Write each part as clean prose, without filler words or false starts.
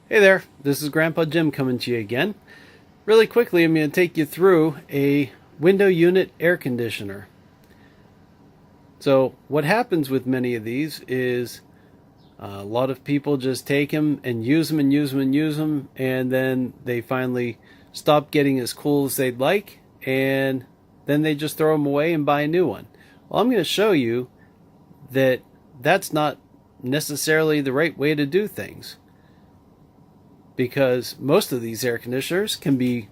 Hey there, this is Grandpa Jim coming to you again. Really quickly, I'm going to take you through a window unit air conditioner. So what happens with many of these is a lot of people just take them and use them and use them and use them, and then they finally stop getting as cool as they'd like, and then they just throw them away and buy a new one. Well, I'm going to show you that that's not necessarily the right way to do things, because most of these air conditioners can be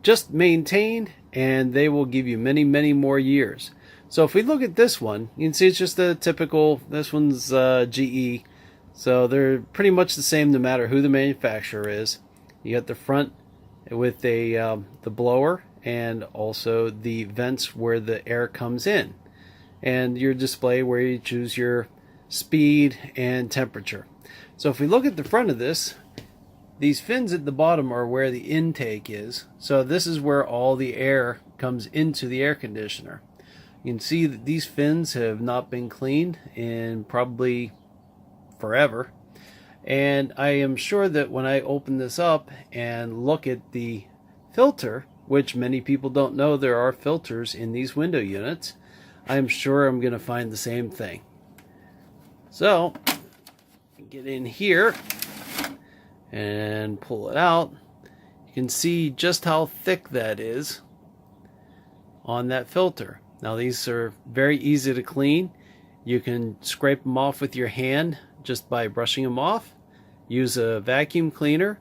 just maintained and they will give you many, many more years. So if we look at this one, you can see it's just a typical, this one's GE. So they're pretty much the same no matter who the manufacturer is. You got the front with the blower and also the vents where the air comes in. And your display where you choose your speed and temperature. So if we look at the front of this, these fins at the bottom are where the intake is. So this is where all the air comes into the air conditioner. You can see that these fins have not been cleaned in probably forever. And I am sure that when I open this up and look at the filter, which many people don't know there are filters in these window units, I'm sure I'm going to find the same thing. So, get in here and pull it out. You can see just how thick that is on that filter. Now these are very easy to clean. You can scrape them off with your hand just by brushing them off. Use a vacuum cleaner,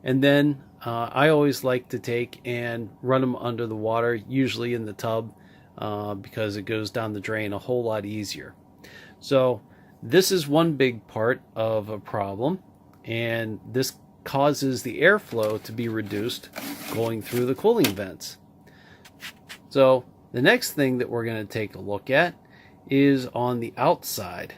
and then I always like to take and run them under the water, usually in the tub, because it goes down the drain a whole lot easier. So this is one big part of a problem, and this causes the airflow to be reduced going through the cooling vents. So the next thing that we're going to take a look at is on the outside.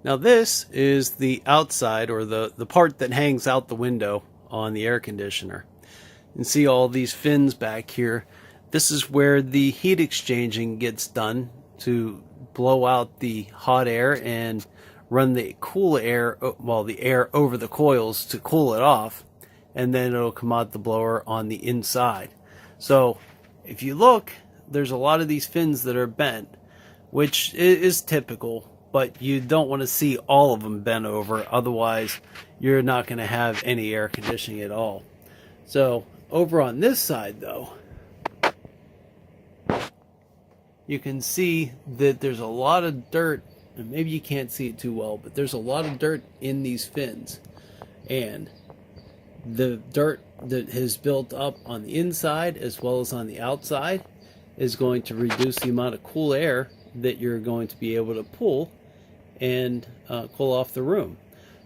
Now this is the outside, or the part that hangs out the window on the air conditioner. You can see all these fins back here. This is where the heat exchanging gets done to blow out the hot air and run the cool air, well, the air over the coils to cool it off, and then it'll come out the blower on the inside. So if you look, there's a lot of these fins that are bent, which is typical, but you don't want to see all of them bent over, otherwise you're not going to have any air conditioning at all. So over on this side though, you can see that there's a lot of dirt, and maybe you can't see it too well, but there's a lot of dirt in these fins, and the dirt that has built up on the inside as well as on the outside is going to reduce the amount of cool air that you're going to be able to pull and cool off the room.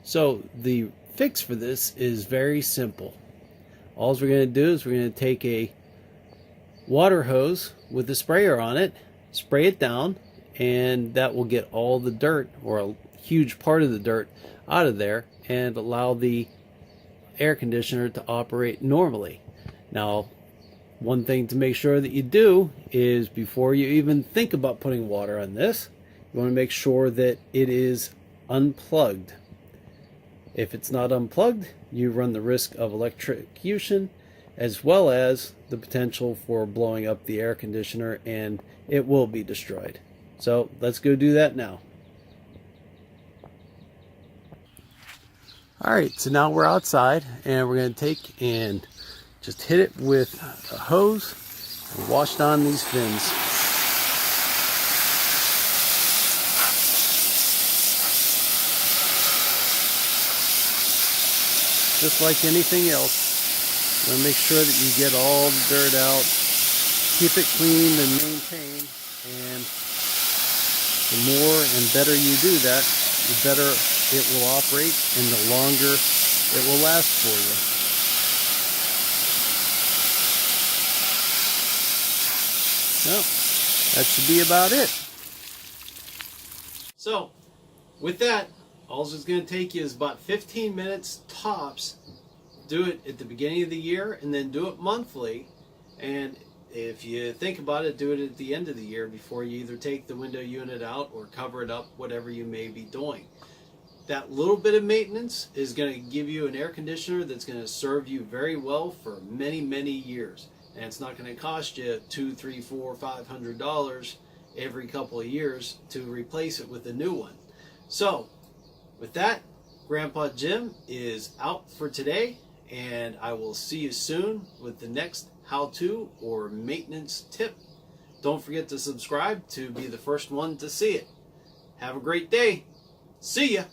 So the fix for this is very simple. All we're going to do is we're going to take a water hose with a sprayer on it, spray it down, and that will get all the dirt, or a huge part of the dirt, out of there and allow the air conditioner to operate normally. Now, one thing to make sure that you do is, before you even think about putting water on this, you want to make sure that it is unplugged. If it's not unplugged, you run the risk of electrocution, as well as the potential for blowing up the air conditioner, and it will be destroyed. So let's go do that now. Alright, so now we're outside, and we're going to take and just hit it with a hose and wash down these fins. Just like anything else, you want to make sure that you get all the dirt out, keep it clean and maintained, and the more and better you do that, the better it will operate and the longer it will last for you. Well, that should be about it. So, with that, all it's going to take you is about 15 minutes tops. Do it at the beginning of the year and then do it monthly. And if you think about it, do it at the end of the year before you either take the window unit out or cover it up, whatever you may be doing. that little bit of maintenance is going to give you an air conditioner that's going to serve you very well for many, many years. And it's not going to cost you $200, $300, $400, $500 every couple of years to replace it with a new one. So, with that, Grandpa Jim is out for today, and I will see you soon with the next how-to or maintenance tip. Don't forget to subscribe to be the first one to see it. Have a great day. See ya.